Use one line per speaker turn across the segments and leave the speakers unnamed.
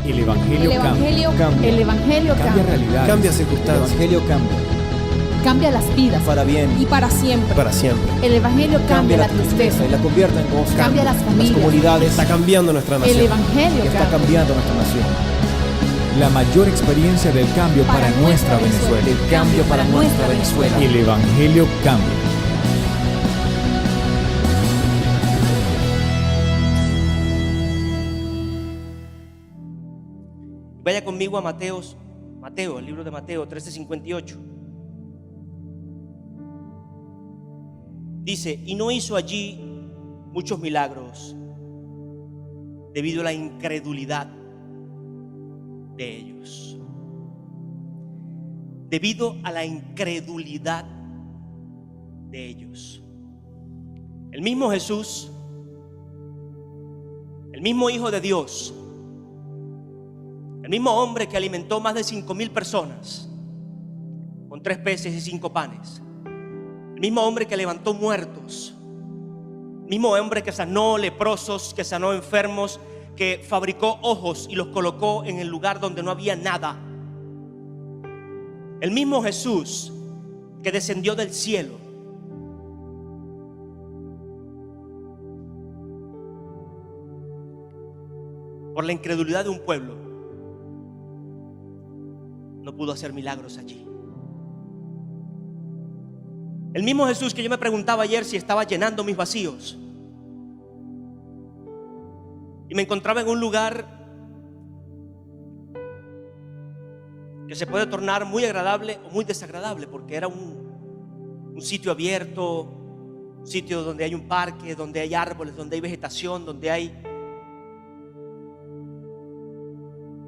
El Evangelio cambia.
El Evangelio
Cambia
cambia.
realidades.
Cambia
El
circunstancias.
Evangelio cambia.
Cambia las vidas.
Para bien.
Y para siempre.
Para siempre.
El Evangelio cambia la tristeza.
y la convierte en gozo.
Cambia las
Las
familias.
comunidades.
Está cambiando nuestra
El
nación.
Evangelio
Está
cambia.
cambiando nuestra nación. La mayor experiencia del cambio para nuestra Venezuela.
El cambio para nuestra Venezuela.
El Evangelio cambia.
Vaya conmigo a Mateo, el libro de Mateo 13:58. Dice: y no hizo allí muchos milagros debido a la incredulidad de ellos. Debido a la incredulidad de ellos. El mismo Jesús, el mismo Hijo de Dios, el mismo hombre que alimentó más de 5,000 personas con 3 peces y 5 panes, el mismo hombre que levantó muertos, el mismo hombre que sanó leprosos, que sanó enfermos, que fabricó ojos y los colocó en el lugar donde no había nada. El mismo Jesús que descendió del cielo, por la incredulidad de un pueblo, no pudo hacer milagros allí. El mismo Jesús que yo me preguntaba ayer si estaba llenando mis vacíos, y me encontraba en un lugar que se puede tornar muy agradable o muy desagradable, porque era un sitio abierto, un sitio donde hay un parque, donde hay árboles, donde hay vegetación, donde hay...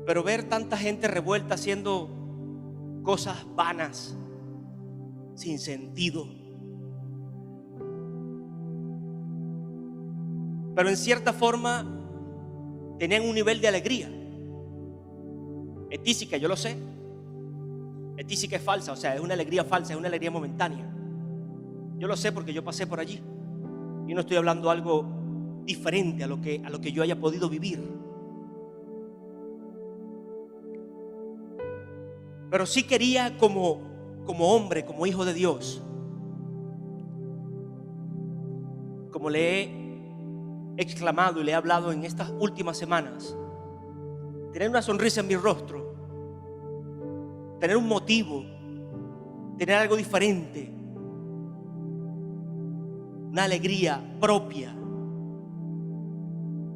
Pero ver tanta gente revuelta haciendo cosas vanas, sin sentido, pero en cierta forma tenían un nivel de alegría etísica, yo lo sé. Etísica es falsa, o sea, es una alegría falsa, es una alegría momentánea. Yo lo sé porque yo pasé por allí. Yo no estoy hablando algo diferente a lo que yo haya podido vivir. Pero sí quería como hombre, como hijo de Dios, como le he exclamado y le he hablado en estas últimas semanas, tener una sonrisa en mi rostro, tener un motivo, tener algo diferente, una alegría propia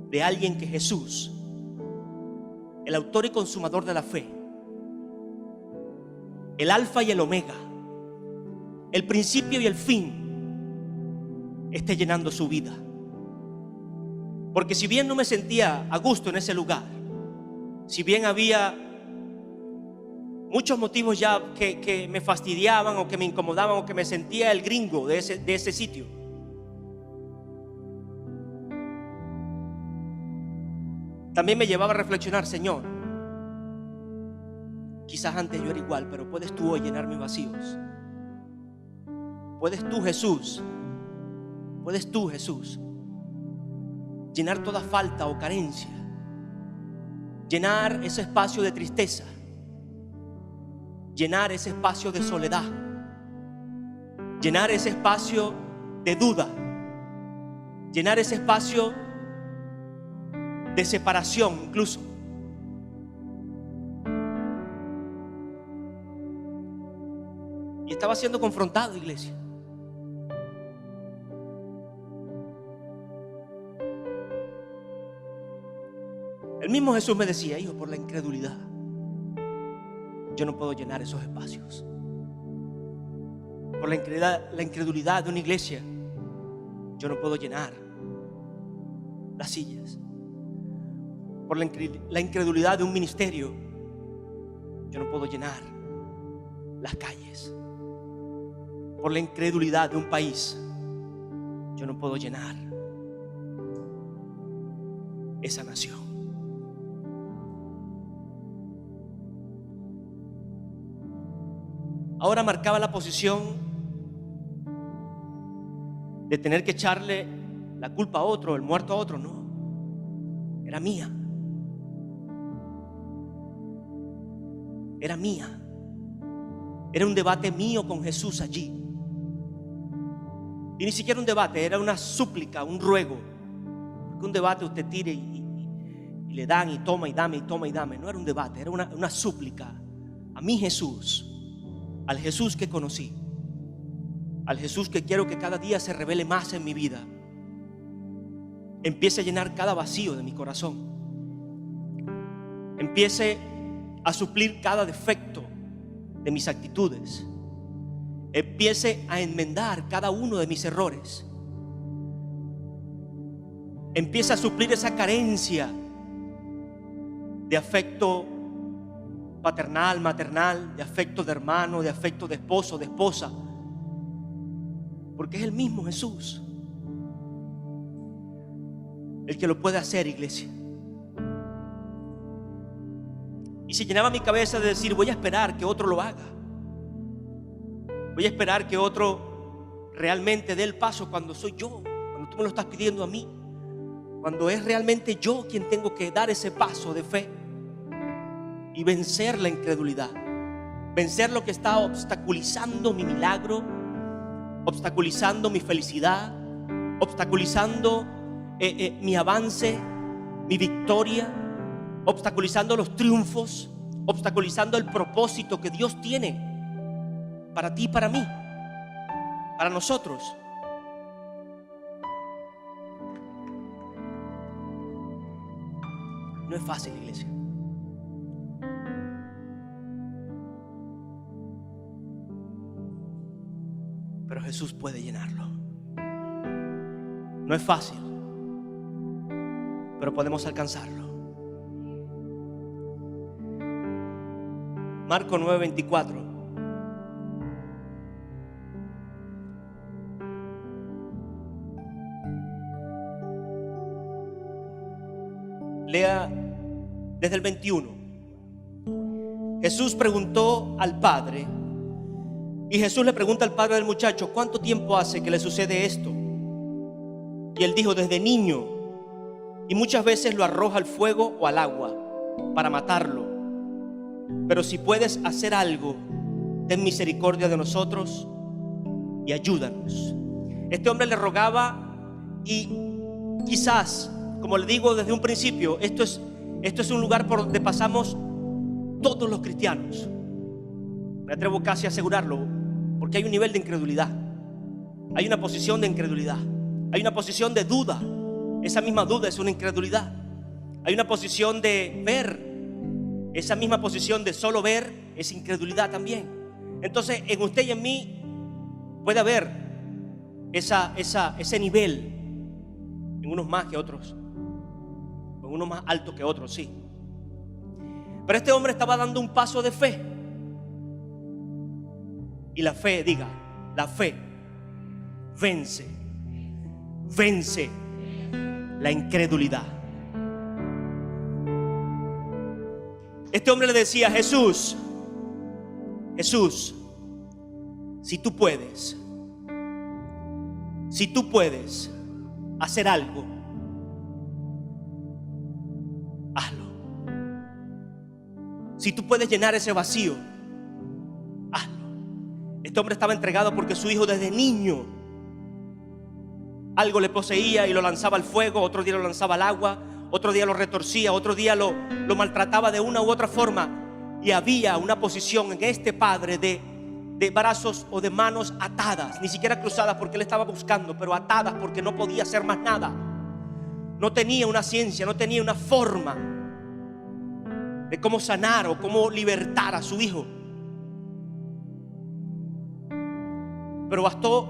de alguien que Jesús, el autor y consumador de la fe, el alfa y el omega, el principio y el fin, esté llenando su vida. Porque si bien no me sentía a gusto en ese lugar, si bien había muchos motivos ya que me fastidiaban o que me incomodaban o que me sentía el gringo de ese sitio, también me llevaba a reflexionar: Señor, quizás antes yo era igual, pero puedes tú hoy llenar mis vacíos. Puedes tú, Jesús, llenar toda falta o carencia, llenar ese espacio de tristeza, llenar ese espacio de soledad, llenar ese espacio de duda, llenar ese espacio de separación incluso. Y estaba siendo confrontado, iglesia. El mismo Jesús me decía: hijo, por la incredulidad yo no puedo llenar esos espacios. Por la incredulidad de una iglesia yo no puedo llenar las sillas. Por la incredulidad de un ministerio yo no puedo llenar las calles. Por la incredulidad de un país yo no puedo llenar esa nación. Ahora marcaba la posición de tener que echarle la culpa a otro, el muerto a otro. No, era mía. era mía. Era un debate mío con Jesús allí. Y ni siquiera un debate, era una súplica, un ruego. Porque un debate usted tire y le dan y toma y dame y toma y dame. No era un debate, era una súplica a mi Jesús, al Jesús que conocí, al Jesús que quiero que cada día se revele más en mi vida, empiece a llenar cada vacío de mi corazón, empiece a suplir cada defecto de mis actitudes, empiece a enmendar cada uno de mis errores, empiece a suplir esa carencia de afecto paternal, maternal, de afecto de hermano, de afecto de esposo, de esposa, porque es el mismo Jesús el que lo puede hacer, iglesia. Y se llenaba mi cabeza de decir: voy a esperar que otro lo haga, voy a esperar que otro realmente dé el paso cuando soy yo, cuando tú me lo estás pidiendo a mí, cuando es realmente yo quien tengo que dar ese paso de fe y vencer la incredulidad, vencer lo que está obstaculizando mi milagro, obstaculizando mi felicidad, obstaculizando mi avance, mi victoria, obstaculizando los triunfos, obstaculizando el propósito que Dios tiene para ti y para mí, para nosotros. No es fácil, iglesia. Pero Jesús puede llenarlo. No es fácil, pero podemos alcanzarlo. Marcos 9:24. Lea desde el 21. Jesús preguntó al padre, y Jesús le pregunta al padre del muchacho: ¿cuánto tiempo hace que le sucede esto? Y él dijo: desde niño, y muchas veces lo arroja al fuego o al agua para matarlo. Pero si puedes hacer algo, ten misericordia de nosotros y ayúdanos. Este hombre le rogaba, y quizás, como le digo desde un principio, esto es un lugar por donde pasamos todos los cristianos. Me atrevo casi a asegurarlo, porque hay un nivel de incredulidad, hay una posición de incredulidad, hay una posición de duda. Esa misma duda es una incredulidad. Hay una posición de ver, esa misma posición de solo ver es incredulidad también. Entonces, en usted y en mí puede haber ese nivel, en unos más que otros, en unos más altos que otros, sí. Pero este hombre estaba dando un paso de fe. Y la fe, diga, la fe vence la incredulidad. Este hombre le decía: Jesús, si tú puedes hacer algo, hazlo. Si tú puedes llenar ese vacío, hazlo. Este hombre estaba entregado porque su hijo desde niño algo le poseía y lo lanzaba al fuego, otro día lo lanzaba al agua, otro día lo retorcía, otro día lo maltrataba de una u otra forma. Y había una posición en este padre de brazos o de manos atadas, ni siquiera cruzadas porque él estaba buscando, pero atadas porque no podía hacer más nada. No tenía una ciencia, no tenía una forma de cómo sanar o cómo libertar a su hijo. Pero bastó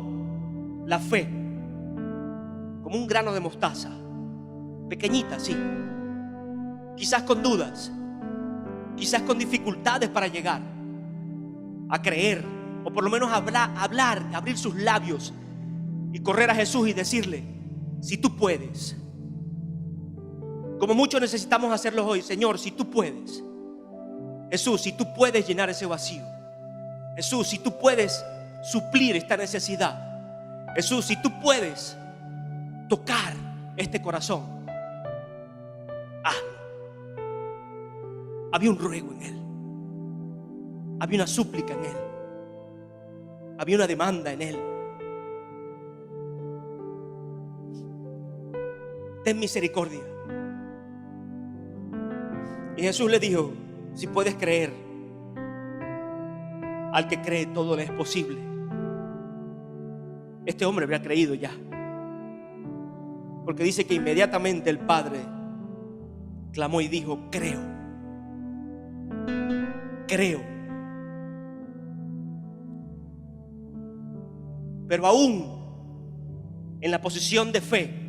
la fe, como un grano de mostaza, pequeñita, sí, quizás con dudas, quizás con dificultades para llegar a creer, o por lo menos hablar, abrir sus labios y correr a Jesús y decirle: si tú puedes. Como muchos necesitamos hacerlo hoy. Señor, si tú puedes. Jesús, si tú puedes llenar ese vacío. Jesús, si tú puedes suplir esta necesidad. Jesús, si tú puedes tocar este corazón, hazlo. Había un ruego en él. había una súplica en él, había una demanda en él. Ten misericordia. Y Jesús le dijo: si puedes creer, al que cree todo le es posible. Este hombre había creído ya, porque dice que inmediatamente el padre clamó y dijo: creo, creo. Pero aún en la posición de fe,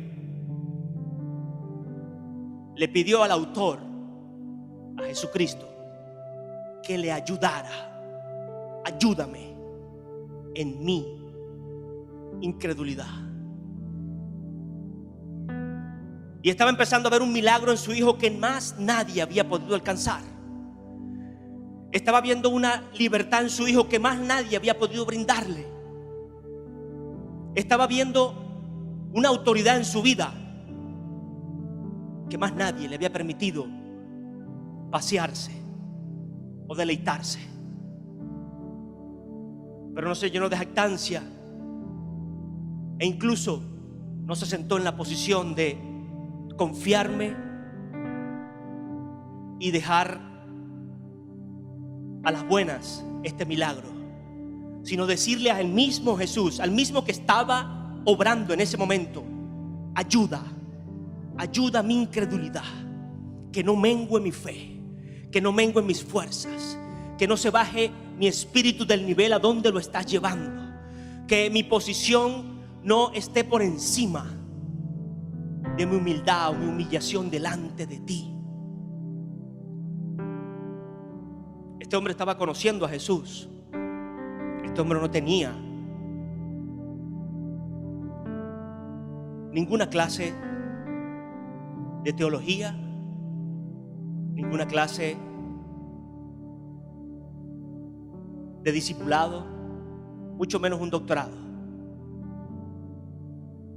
le pidió al autor, a Jesucristo, que le ayudara. Ayúdame en mi incredulidad. Y estaba empezando a ver un milagro en su hijo que más nadie había podido alcanzar. Estaba viendo una libertad en su hijo que más nadie había podido brindarle. Estaba viendo una autoridad en su vida que más nadie le había permitido pasearse o deleitarse. Pero no se llenó de jactancia e incluso no se sentó en la posición de confiarme y dejar a las buenas este milagro, sino decirle al mismo Jesús, al mismo que estaba obrando en ese momento: ayuda a mi incredulidad, que no mengue mi fe, que no mengue mis fuerzas, que no se baje mi espíritu del nivel a donde lo estás llevando, que mi posición no esté por encima de mi humildad o mi humillación delante de ti. Este hombre estaba conociendo a Jesús. Este hombre no tenía ninguna clase de teología, ninguna clase de discipulado, mucho menos un doctorado.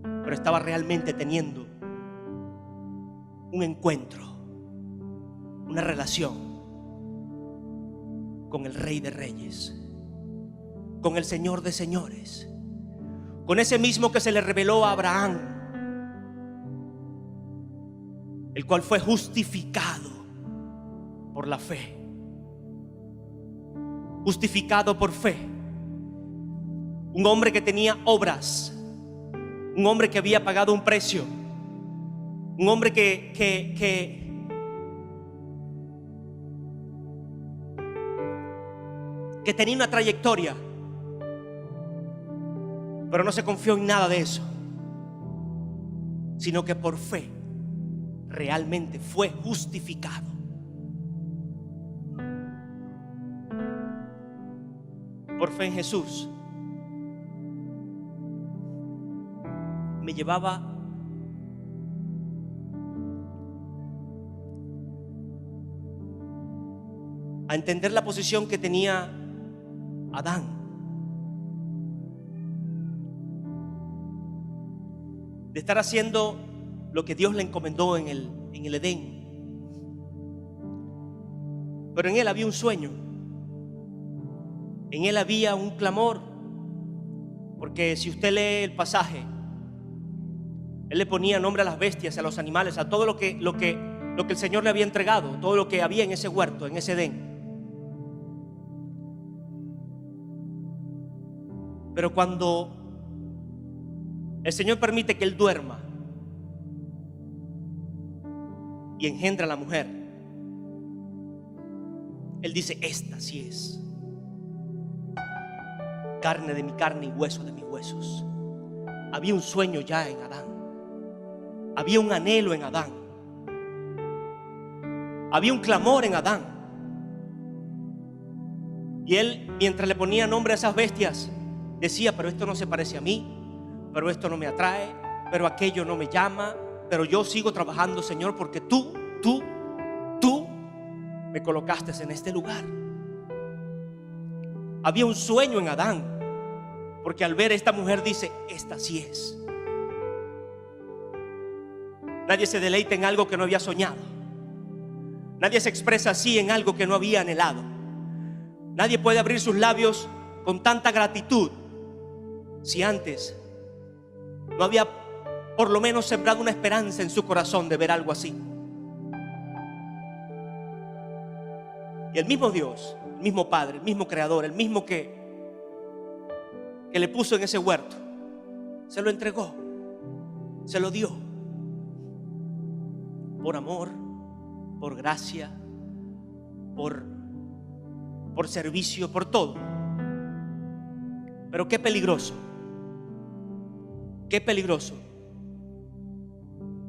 Pero estaba realmente teniendo un encuentro, una relación con el Rey de Reyes, con el Señor de Señores, con ese mismo que se le reveló a Abraham, el cual fue justificado por la fe. Justificado por fe. Un hombre que tenía obras, un hombre que había pagado un precio, un hombre que tenía una trayectoria, pero no se confió en nada de eso, sino que por fe realmente fue justificado. Por fe en Jesús me llevaba a entender la posición que tenía Adán. De estar haciendo lo que Dios le encomendó en el Edén. Pero en él había un sueño. En él había un clamor. Porque si usted lee el pasaje, él le ponía nombre a las bestias, a los animales, a todo lo que el Señor le había entregado, todo lo que había en ese huerto, en ese Edén. Pero cuando el Señor permite que él duerma y engendra a la mujer, él dice: esta sí es carne de mi carne y hueso de mis huesos. Había un sueño ya en Adán. Había un anhelo en Adán. Había un clamor en Adán. Y él, mientras le ponía nombre a esas bestias, decía: pero esto no se parece a mí, pero esto no me atrae, pero aquello no me llama, pero yo sigo trabajando, Señor, porque tú me colocaste en este lugar. Había un sueño en Adán, porque al ver a esta mujer dice: esta sí es. Nadie se deleita en algo que no había soñado. Nadie se expresa así en algo que no había anhelado. Nadie puede abrir sus labios con tanta gratitud si antes no había por lo menos sembrado una esperanza en su corazón de ver algo así. Y el mismo Dios, el mismo Padre, el mismo Creador, el mismo que le puso en ese huerto, se lo entregó, se lo dio. Por amor, por gracia, por servicio, por todo. Pero qué peligroso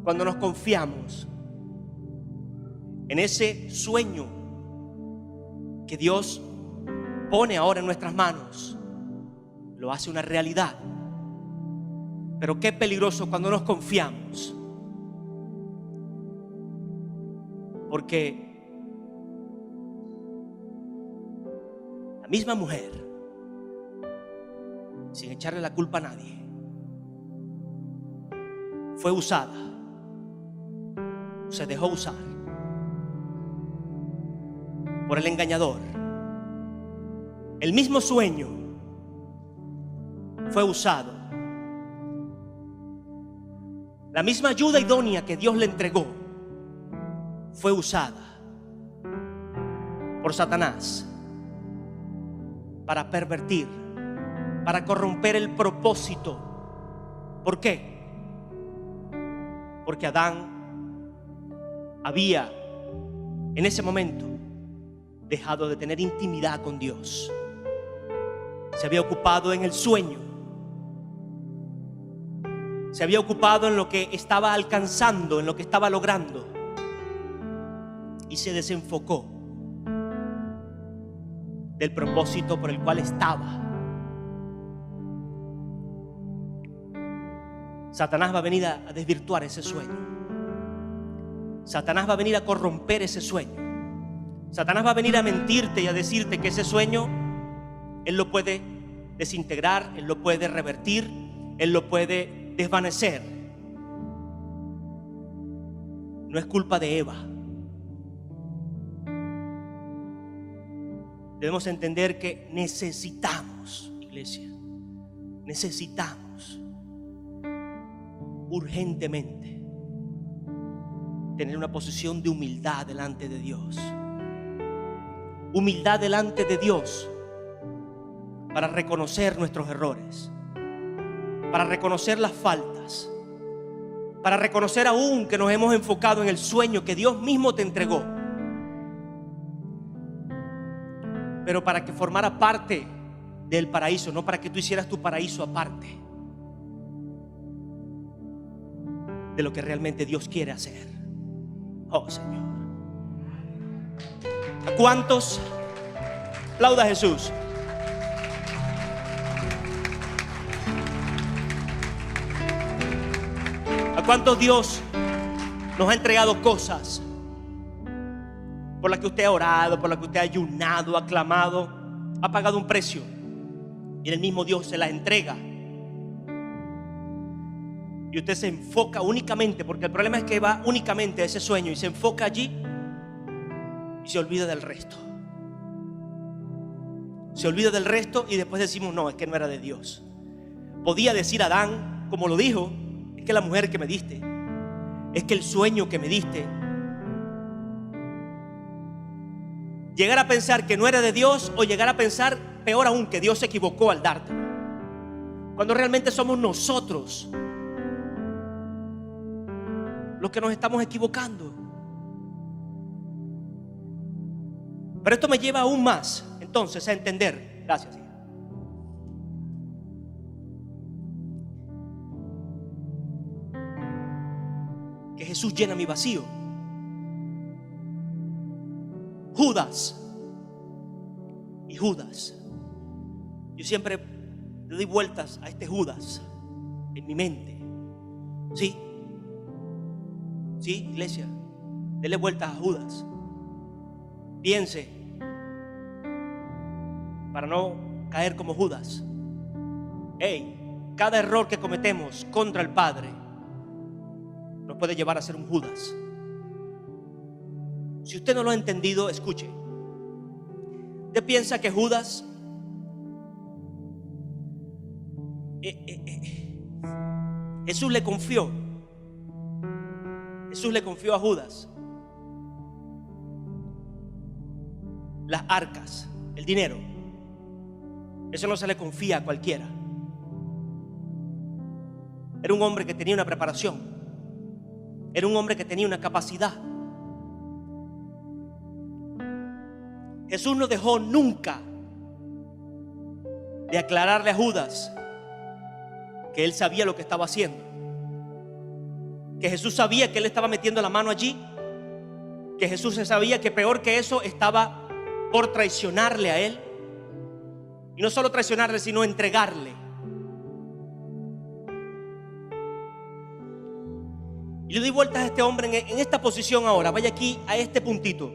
cuando nos confiamos en ese sueño que Dios pone ahora en nuestras manos, lo hace una realidad. Pero qué peligroso cuando nos confiamos, porque la misma mujer, sin echarle la culpa a nadie, fue usada, se dejó usar por el engañador. El mismo sueño fue usado. La misma ayuda idónea que Dios le entregó fue usada por Satanás para pervertir, para corromper el propósito. ¿Por qué? Porque Adán había en ese momento dejado de tener intimidad con Dios. Se había ocupado en el sueño, se había ocupado en lo que estaba alcanzando, en lo que estaba logrando, y se desenfocó del propósito por el cual estaba. Satanás va a venir a desvirtuar ese sueño. Satanás va a venir a corromper ese sueño. Satanás va a venir a mentirte y a decirte que ese sueño él lo puede desintegrar, él lo puede revertir, él lo puede desvanecer. No es culpa de Eva. Debemos entender que necesitamos, iglesia, necesitamos urgentemente tener una posición de humildad delante de Dios. Humildad delante de Dios para reconocer nuestros errores, para reconocer las faltas, para reconocer aún que nos hemos enfocado en el sueño que Dios mismo te entregó, pero para que formara parte del paraíso, no para que tú hicieras tu paraíso aparte de lo que realmente Dios quiere hacer. Oh Señor, ¿a cuántos? Aplauda a Jesús. ¿A cuántos Dios nos ha entregado cosas por las que usted ha orado, por las que usted ha ayunado, ha clamado, ha pagado un precio, y el mismo Dios se las entrega? Y usted se enfoca únicamente, porque el problema es que va únicamente a ese sueño y se enfoca allí y se olvida del resto. Se olvida del resto y después decimos, no, es que no era de Dios. Podía decir Adán, como lo dijo, es que la mujer que me diste, es que el sueño que me diste. Llegar a pensar que no era de Dios, o llegar a pensar, peor aún, que Dios se equivocó al dártelo, cuando realmente somos nosotros los que nos estamos equivocando. Pero esto me lleva aún más, entonces, a entender. Gracias, hija. Que Jesús llena mi vacío. Judas y Judas. Yo siempre le doy vueltas a este Judas en mi mente. Sí, sí, iglesia, dele vueltas a Judas. Piense para no caer como Judas. Cada error que cometemos contra el Padre nos puede llevar a ser un Judas. Si usted no lo ha entendido, escuche. ¿Usted piensa que Judas Jesús le confió a Judas las arcas, el dinero? Eso no se le confía a cualquiera. Era un hombre que tenía una preparación, era un hombre que tenía una capacidad. Jesús no dejó nunca de aclararle a Judas que él sabía lo que estaba haciendo, que Jesús sabía que él estaba metiendo la mano allí, que Jesús sabía que peor que eso estaba por traicionarle a él, y no solo traicionarle, sino entregarle. Y le doy vueltas a este hombre en esta posición ahora. Vaya aquí a este puntito.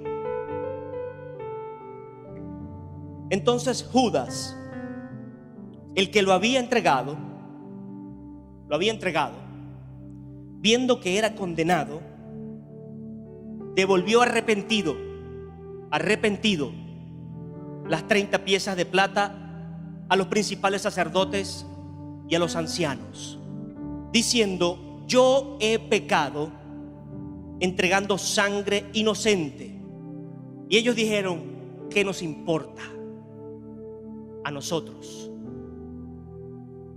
Entonces Judas, el que lo había entregado, viendo que era condenado, devolvió arrepentido las 30 piezas de plata a los principales sacerdotes y a los ancianos, diciendo: yo he pecado entregando sangre inocente. Y ellos dijeron: ¿qué nos importa a nosotros?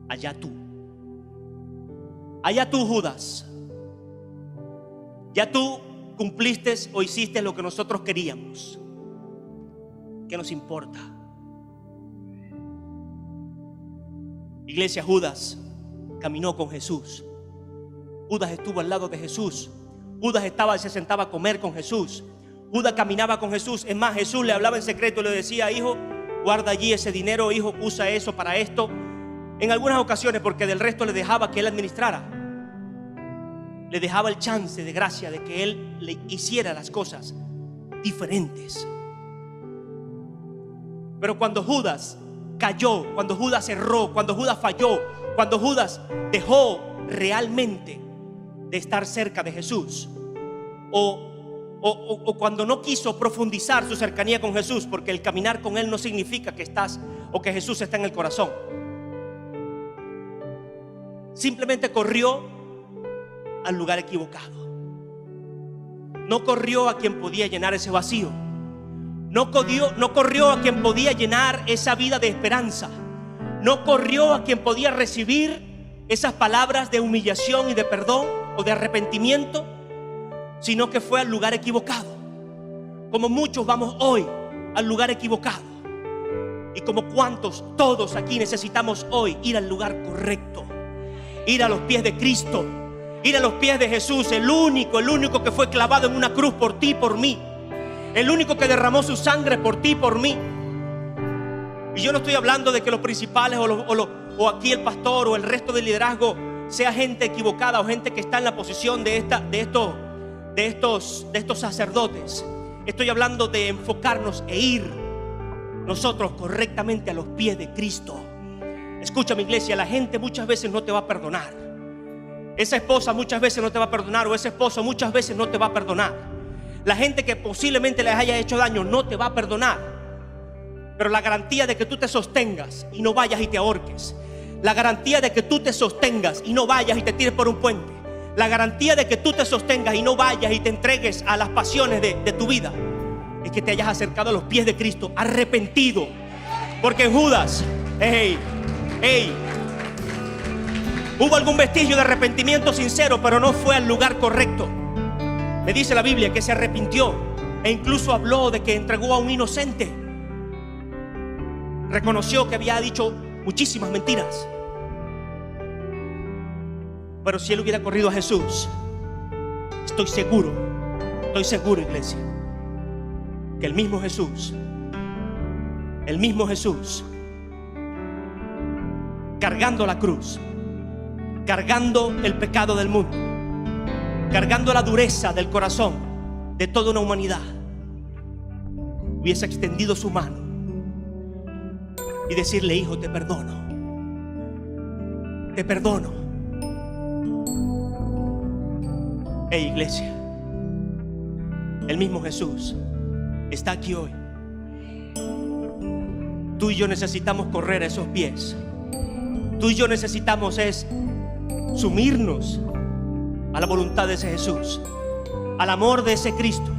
Allá tú, Judas. Ya tú cumpliste o hiciste lo que nosotros queríamos. ¿Qué nos importa? Iglesia, Judas caminó con Jesús. Judas estuvo al lado de Jesús. Judas se sentaba a comer con Jesús. Judas caminaba con Jesús. Es más, Jesús le hablaba en secreto y le decía: hijo, guarda allí ese dinero, hijo, usa eso para esto. En algunas ocasiones, porque del resto le dejaba que él administrara, le dejaba el chance de gracia de que él le hiciera las cosas diferentes. Pero cuando Judas cayó, cuando Judas erró, cuando Judas falló, cuando Judas dejó realmente de estar cerca de Jesús, o cuando no quiso profundizar su cercanía con Jesús, porque el caminar con él no significa que estás o que Jesús está en el corazón, simplemente corrió al lugar equivocado. No corrió a quien podía llenar ese vacío. No corrió a quien podía llenar esa vida de esperanza. No corrió a quien podía recibir esas palabras de humillación y de perdón o de arrepentimiento, sino que fue al lugar equivocado. Como muchos vamos hoy al lugar equivocado, y como cuantos, todos aquí necesitamos hoy ir al lugar correcto, ir a los pies de Cristo, ir a los pies de Jesús, el único que fue clavado en una cruz por ti y por mí, el único que derramó su sangre por ti y por mí. Y yo no estoy hablando de que los principales o aquí el pastor o el resto del liderazgo sea gente equivocada o gente que está en la posición de estos sacerdotes. Estoy hablando de enfocarnos e ir nosotros correctamente a los pies de Cristo. Escúchame, iglesia, la gente muchas veces no te va a perdonar. Esa esposa muchas veces no te va a perdonar, o ese esposo muchas veces no te va a perdonar. La gente que posiblemente les haya hecho daño no te va a perdonar. Pero la garantía de que tú te sostengas y no vayas y te ahorques, la garantía de que tú te sostengas y no vayas y te tires por un puente, la garantía de que tú te sostengas y no vayas y te entregues a las pasiones de tu vida, es que te hayas acercado a los pies de Cristo arrepentido. Porque en Judas, hubo algún vestigio de arrepentimiento sincero, pero no fue al lugar correcto. Me dice la Biblia que se arrepintió e incluso habló de que entregó a un inocente. Reconoció que había dicho muchísimas mentiras. Pero si él hubiera corrido a Jesús, estoy seguro, iglesia, que el mismo Jesús, cargando la cruz, cargando el pecado del mundo, cargando la dureza del corazón de toda una humanidad, hubiese extendido su mano y decirle: hijo, te perdono, te perdono. Iglesia, el mismo Jesús está aquí hoy Tú y yo necesitamos correr a esos pies. Tú y yo necesitamos sumirnos a la voluntad de ese Jesús, al amor de ese Cristo.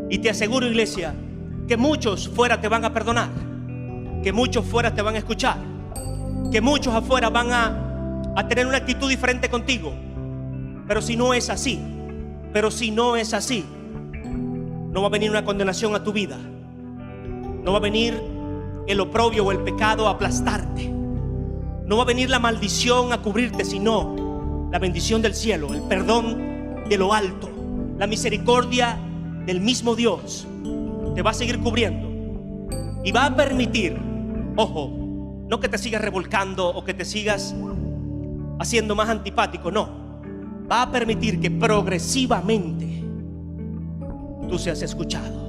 Y te aseguro, iglesia, que muchos fuera te van a perdonar, que muchos fuera te van a escuchar, que muchos afuera van a tener una actitud diferente contigo. Pero si no es así, no va a venir una condenación a tu vida. No va a venir el oprobio o el pecado a aplastarte. No va a venir la maldición a cubrirte, sino la bendición del cielo, el perdón de lo alto, la misericordia del mismo Dios te va a seguir cubriendo y va a permitir, ojo, no que te sigas revolcando o que te sigas haciendo más antipático, no, va a permitir que progresivamente tú seas escuchado.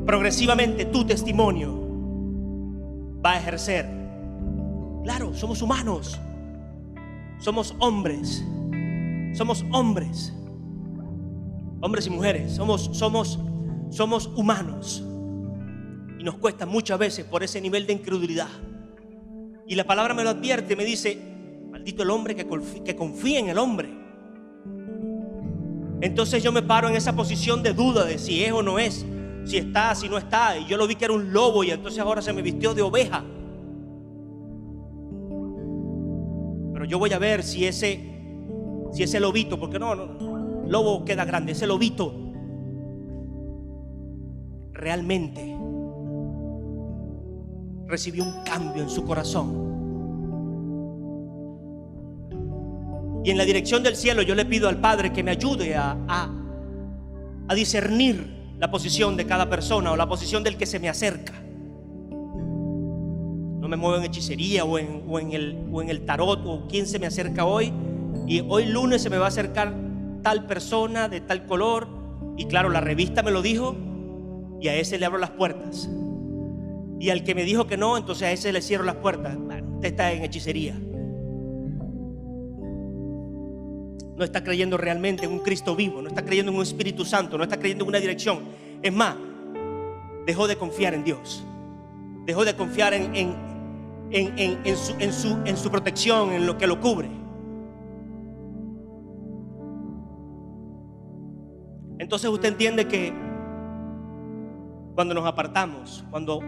Progresivamente tu testimonio va a ejercer. Claro, somos humanos, somos hombres y mujeres, somos humanos, y nos cuesta muchas veces por ese nivel de incredulidad. Y la palabra me lo advierte, me dice: maldito el hombre que confía en el hombre. Entonces yo me paro en esa posición de duda de si es o no es, si está, si no está. Y yo lo vi que era un lobo, y entonces ahora se me vistió de oveja. Pero yo voy a ver si ese lobito, porque no, lobo queda grande, ese lobito realmente recibió un cambio en su corazón. Y en la dirección del cielo yo le pido al Padre que me ayude a discernir la posición de cada persona o la posición del que se me acerca. No me muevo en hechicería o en el tarot o quién se me acerca hoy. Y hoy lunes se me va a acercar tal persona de tal color, y claro, la revista me lo dijo, y a ese le abro las puertas. Y al que me dijo que no, entonces a ese le cierro las puertas. Bueno, usted está en hechicería, no está creyendo realmente en un Cristo vivo, no está creyendo en un Espíritu Santo, no está creyendo en una dirección. Es más, dejó de confiar en Dios, dejó de confiar en su protección, en lo que lo cubre. Entonces usted entiende que cuando nos apartamos, cuando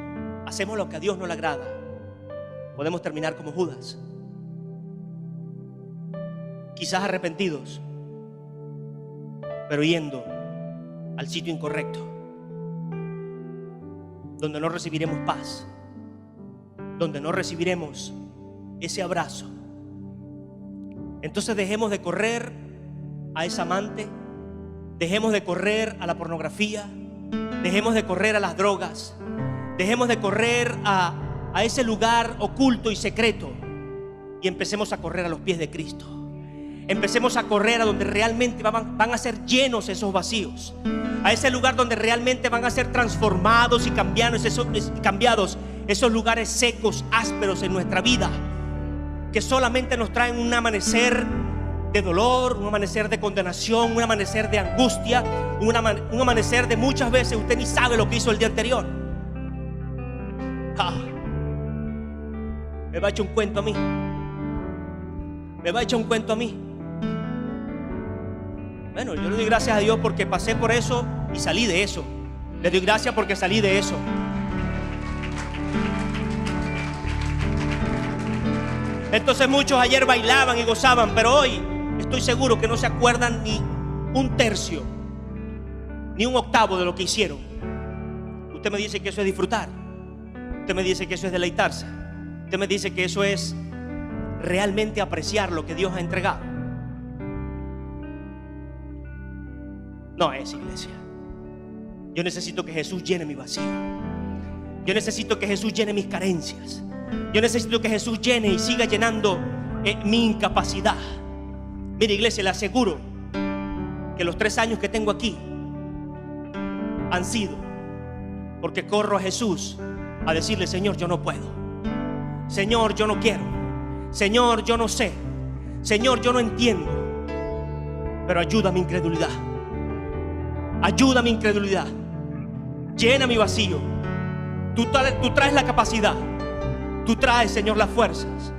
hacemos lo que a Dios no le agrada, podemos terminar como Judas, quizás arrepentidos, pero yendo al sitio incorrecto, donde no recibiremos paz, donde no recibiremos ese abrazo. Entonces dejemos de correr a ese amante, dejemos de correr a la pornografía, dejemos de correr a las drogas, dejemos de correr a ese lugar oculto y secreto, y empecemos a correr a los pies de Cristo. Empecemos a correr a donde realmente van a ser llenos esos vacíos, a ese lugar donde realmente van a ser transformados y cambiados esos lugares secos, ásperos en nuestra vida, que solamente nos traen un amanecer de dolor, un amanecer de condenación, un amanecer de angustia, un amanecer de muchas veces usted ni sabe lo que hizo el día anterior. Me va a echar un cuento a mí. Bueno, yo le doy gracias a Dios porque pasé por eso y salí de eso. Le doy gracias porque salí de eso. Entonces muchos ayer bailaban y gozaban, pero hoy estoy seguro que no se acuerdan ni un tercio, ni un octavo de lo que hicieron. Usted me dice que eso es disfrutar. Usted me dice que eso es deleitarse. Usted me dice que eso es realmente apreciar lo que Dios ha entregado. No es, iglesia. Yo necesito que Jesús llene mi vacío. Yo necesito que Jesús llene mis carencias. Yo necesito que Jesús llene y siga llenando mi incapacidad. Mire, iglesia, le aseguro que los 3 años que tengo aquí han sido porque corro a Jesús a decirle: Señor, yo no puedo. Señor, yo no quiero. Señor, yo no sé. Señor, yo no entiendo. Pero ayuda mi incredulidad. Ayuda mi incredulidad. Llena mi vacío. Tú traes la capacidad. Tú traes, Señor, las fuerzas.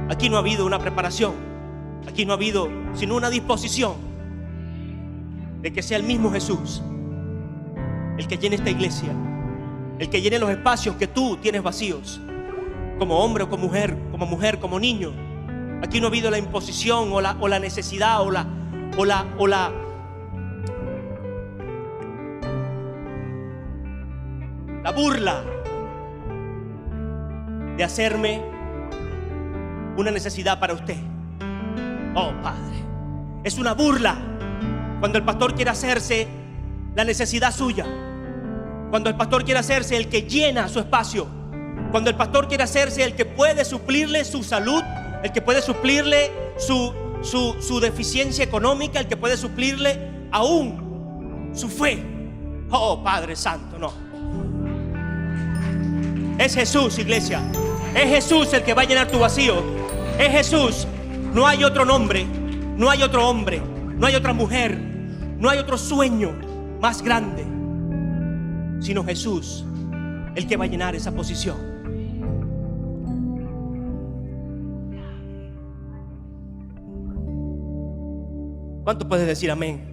Aquí no ha habido una preparación. Aquí no ha habido sino una disposición de que sea el mismo Jesús el que llene esta iglesia, el que llene los espacios que tú tienes vacíos, como hombre o como mujer, como niño. Aquí no ha habido la imposición o la necesidad o la burla de hacerme una necesidad para usted. Oh, Padre, es una burla cuando el pastor quiere hacerse la necesidad suya, cuando el pastor quiere hacerse el que llena su espacio, cuando el pastor quiere hacerse el que puede suplirle su salud, el que puede suplirle su deficiencia económica, el que puede suplirle aún su fe. Oh, Padre Santo, no. Es Jesús, iglesia. Es Jesús el que va a llenar tu vacío. Es Jesús. No hay otro nombre, no hay otro hombre, no hay otra mujer, no hay otro sueño más grande, sino Jesús, el que va a llenar esa posición. ¿Cuánto puedes decir amén?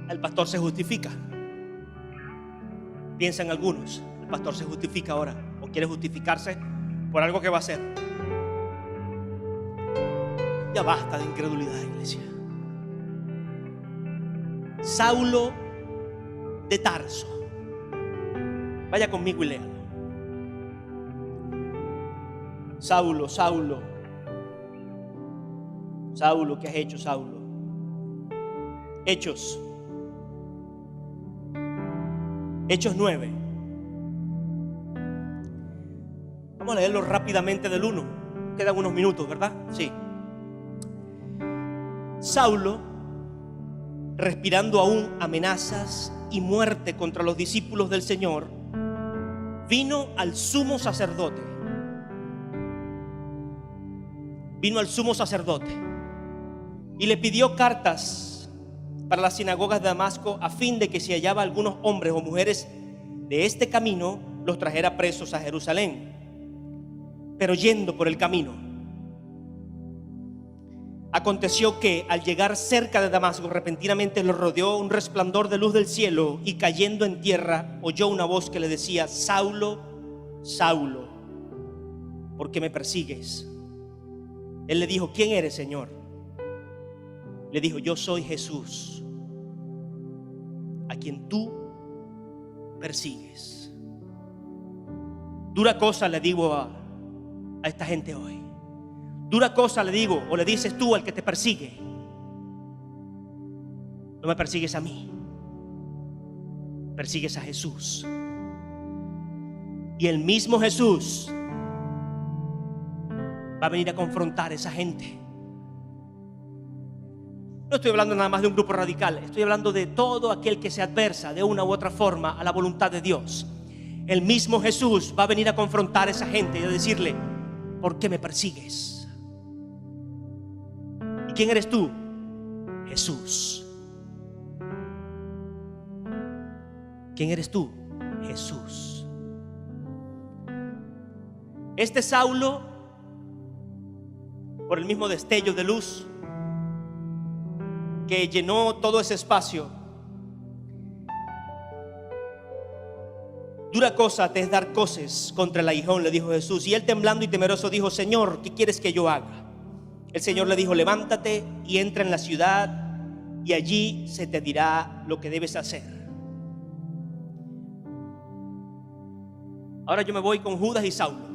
El pastor se justifica. Piensan algunos, el pastor se justifica ahora o quiere justificarse por algo que va a hacer. Ya basta de incredulidad, iglesia. Saulo de Tarso. Vaya conmigo y léalo. Saulo, Saulo. Saulo, ¿qué has hecho, Saulo? Hechos 9. Vamos a leerlo rápidamente del 1. Quedan unos minutos, ¿verdad? Sí. Saulo, respirando aún amenazas y muerte contra los discípulos del Señor, vino al sumo sacerdote. Y le pidió cartas para las sinagogas de Damasco, a fin de que si hallaba algunos hombres o mujeres de este camino, los trajera presos a Jerusalén. Pero yendo por el camino, aconteció que al llegar cerca de Damasco, repentinamente lo rodeó un resplandor de luz del cielo, y cayendo en tierra oyó una voz que le decía: Saulo, Saulo, ¿por qué me persigues? Él le dijo: ¿quién eres, Señor? Le dijo: yo soy Jesús, a quien tú persigues. Dura cosa le digo a esta gente hoy. Dura cosa le digo, o le dices tú al que te persigue: no me persigues a mí, persigues a Jesús. Y el mismo Jesús va a venir a confrontar a esa gente. No estoy hablando nada más de un grupo radical, estoy hablando de todo aquel que se adversa de una u otra forma a la voluntad de Dios. El mismo Jesús va a venir a confrontar a esa gente y a decirle: ¿por qué me persigues? ¿Y quién eres tú? Jesús. ¿Quién eres tú? Jesús. Este Saulo, por el mismo destello de luz que llenó todo ese espacio, dura cosa te es dar coces contra el aguijón, le dijo Jesús. Y él, temblando y temeroso, dijo: Señor, ¿qué quieres que yo haga? El Señor le dijo: levántate y entra en la ciudad, y allí se te dirá lo que debes hacer. Ahora yo me voy con Judas y Saulo.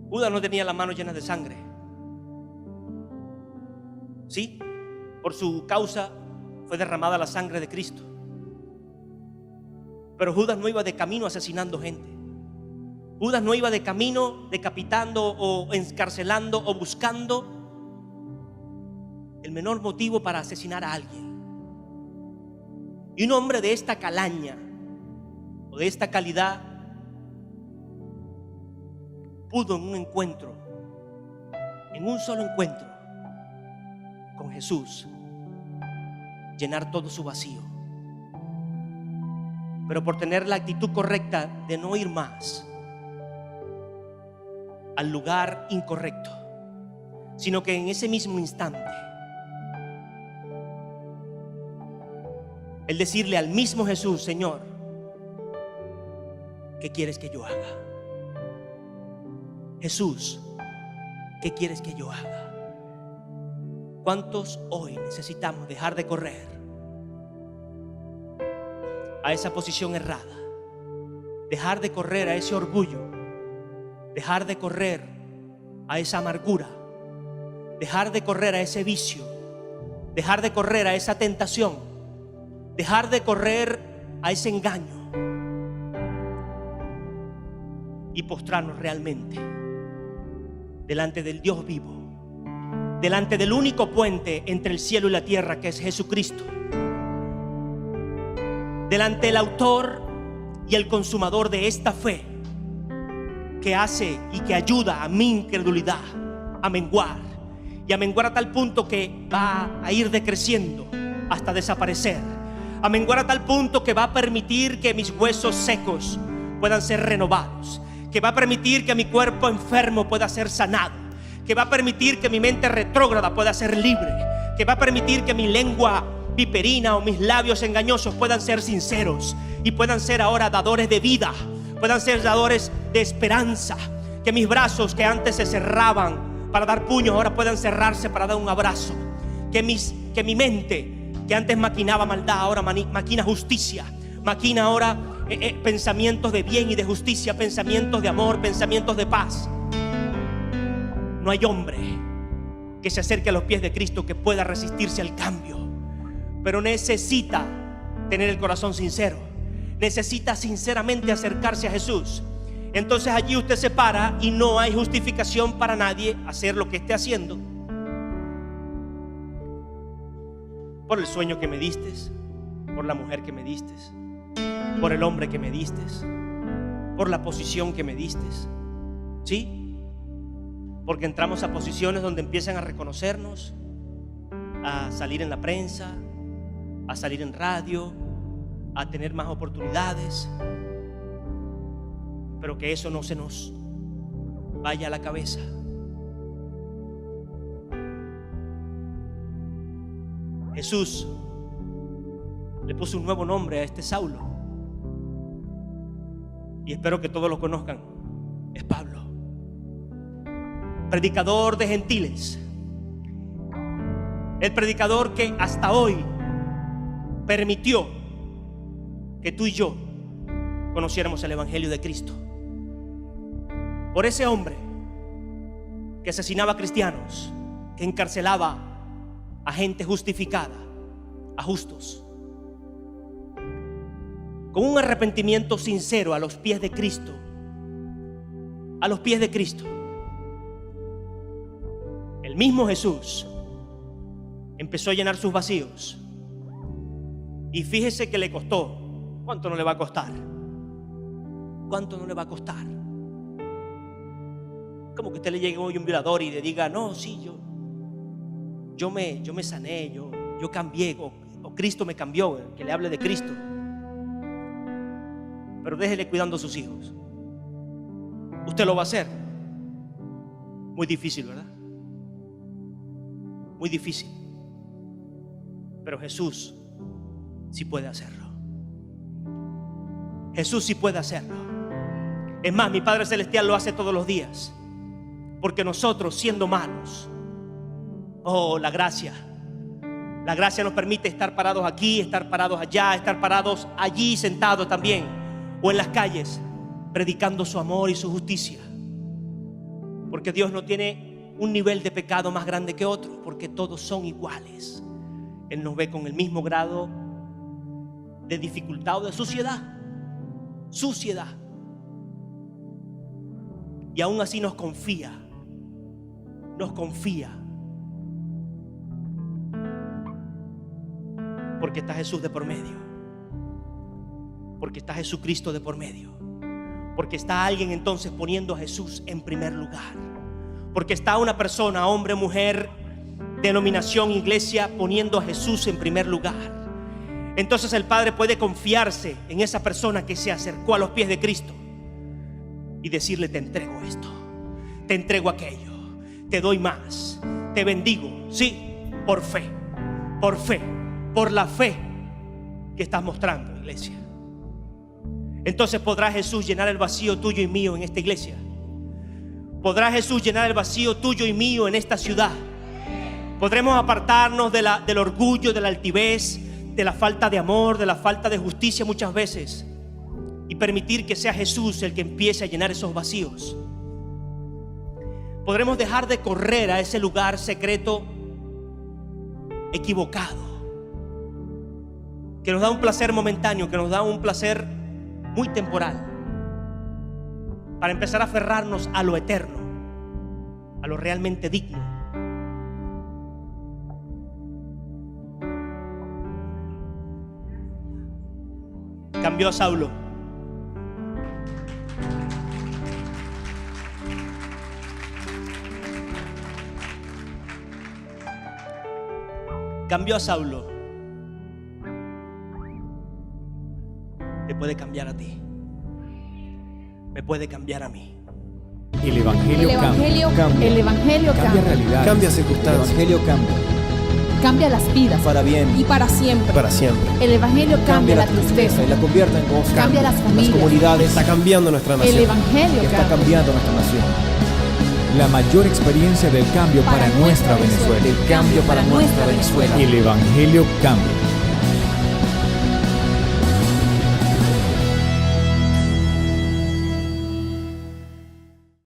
Judas no tenía las manos llenas de sangre. Sí, por su causa fue derramada la sangre de Cristo. Pero Judas no iba de camino asesinando gente. Judas no iba de camino decapitando o encarcelando o buscando el menor motivo para asesinar a alguien. Y un hombre de esta calaña o de esta calidad pudo en un solo encuentro con Jesús, llenar todo su vacío. Pero por tener la actitud correcta de no ir más al lugar incorrecto, sino que en ese mismo instante el decirle al mismo Jesús: Señor, ¿qué quieres que yo haga? Jesús, ¿qué quieres que yo haga? ¿Cuántos hoy necesitamos dejar de correr a esa posición errada? Dejar de correr a ese orgullo, dejar de correr a esa amargura, dejar de correr a ese vicio, dejar de correr a esa tentación, dejar de correr a ese engaño y postrarnos realmente delante del Dios vivo, delante del único puente entre el cielo y la tierra, que es Jesucristo, delante del autor y el consumador de esta fe, que hace y que ayuda a mi incredulidad a menguar, y a menguar a tal punto que va a ir decreciendo hasta desaparecer, a menguar a tal punto que va a permitir que mis huesos secos puedan ser renovados, que va a permitir que mi cuerpo enfermo pueda ser sanado, que va a permitir que mi mente retrógrada pueda ser libre, que va a permitir que mi lengua viperina o mis labios engañosos puedan ser sinceros y puedan ser ahora dadores de vida, puedan ser dadores de esperanza, que mis brazos que antes se cerraban para dar puños ahora puedan cerrarse para dar un abrazo, que mi mente que antes maquinaba maldad ahora maquina justicia, maquina ahora pensamientos de bien y de justicia, pensamientos de amor, pensamientos de paz. No hay hombre que se acerque a los pies de Cristo que pueda resistirse al cambio, pero necesita tener el corazón sincero, necesita sinceramente acercarse a Jesús. Entonces allí usted se para y no hay justificación para nadie hacer lo que esté haciendo. Por el sueño que me diste, por la mujer que me diste, por el hombre que me diste, por la posición que me diste. ¿Sí? Porque entramos a posiciones donde empiezan a reconocernos, a salir en la prensa, a salir en radio, a tener más oportunidades, pero que eso no se nos vaya a la cabeza. Jesús le puso un nuevo nombre a este Saulo, y espero que todos lo conozcan. Es Pablo, predicador de gentiles, el predicador que hasta hoy permitió que tú y yo conociéramos el evangelio de Cristo. Por ese hombre que asesinaba cristianos, que encarcelaba a gente justificada, a justos, con un arrepentimiento sincero a los pies de Cristo, a los pies de Cristo. El mismo Jesús empezó a llenar sus vacíos, y fíjese que le costó. ¿Cuánto no le va a costar? ¿Cuánto no le va a costar? Como que usted le llegue hoy un violador y le diga: no, sí, yo me sané, yo cambié, o Cristo me cambió, que le hable de Cristo. Pero déjele cuidando a sus hijos. ¿Usted lo va a hacer? Muy difícil, ¿verdad? Muy difícil. Pero Jesús sí puede hacerlo. Jesús sí puede hacerlo. Es más, mi Padre Celestial lo hace todos los días, porque nosotros, siendo malos, la gracia nos permite estar parados aquí, estar parados allá, estar parados allí, sentados también, o en las calles, predicando su amor y su justicia. Porque Dios no tiene un nivel de pecado más grande que otro, porque todos son iguales. Él nos ve con el mismo grado de dificultad o de suciedad. Y aún así nos confía. Porque está Jesús de por medio, porque está Jesucristo de por medio, Porque está alguien entonces poniendo a Jesús en primer lugar. Porque está una persona, hombre, mujer, denominación, iglesia, poniendo a Jesús en primer lugar. Entonces el Padre puede confiarse en esa persona que se acercó a los pies de Cristo y decirle: te entrego esto, te entrego aquello, te doy más, te bendigo. Sí, por fe, por la fe que estás mostrando, iglesia. Entonces podrá Jesús llenar el vacío tuyo y mío en esta iglesia. Podrá Jesús llenar el vacío tuyo y mío en esta ciudad. Podremos apartarnos del orgullo, de la altivez, de la falta de amor, de la falta de justicia muchas veces, y permitir que sea Jesús el que empiece a llenar esos vacíos. Podremos dejar de correr a ese lugar secreto equivocado, que nos da un placer momentáneo, que nos da un placer muy temporal, para empezar a aferrarnos a lo eterno, a lo realmente digno. Cambió a Saulo. Cambió a Saulo. Te puede cambiar a ti. Me puede cambiar a mí.
El Evangelio cambia.
El Evangelio
Cambia
cambia.
realidades.
Cambia
El
circunstancias.
Evangelio cambia.
Cambia las vidas.
Para bien.
Y para siempre.
Para siempre.
El Evangelio cambia la tristeza.
y la convierte en gozo.
Cambia las familias.
comunidades.
Está cambiando nuestra
El
nación.
Evangelio
Está
cambia.
cambiando nuestra nación. La mayor experiencia del cambio para nuestra Venezuela.
El cambio para nuestra Venezuela.
El Evangelio cambia.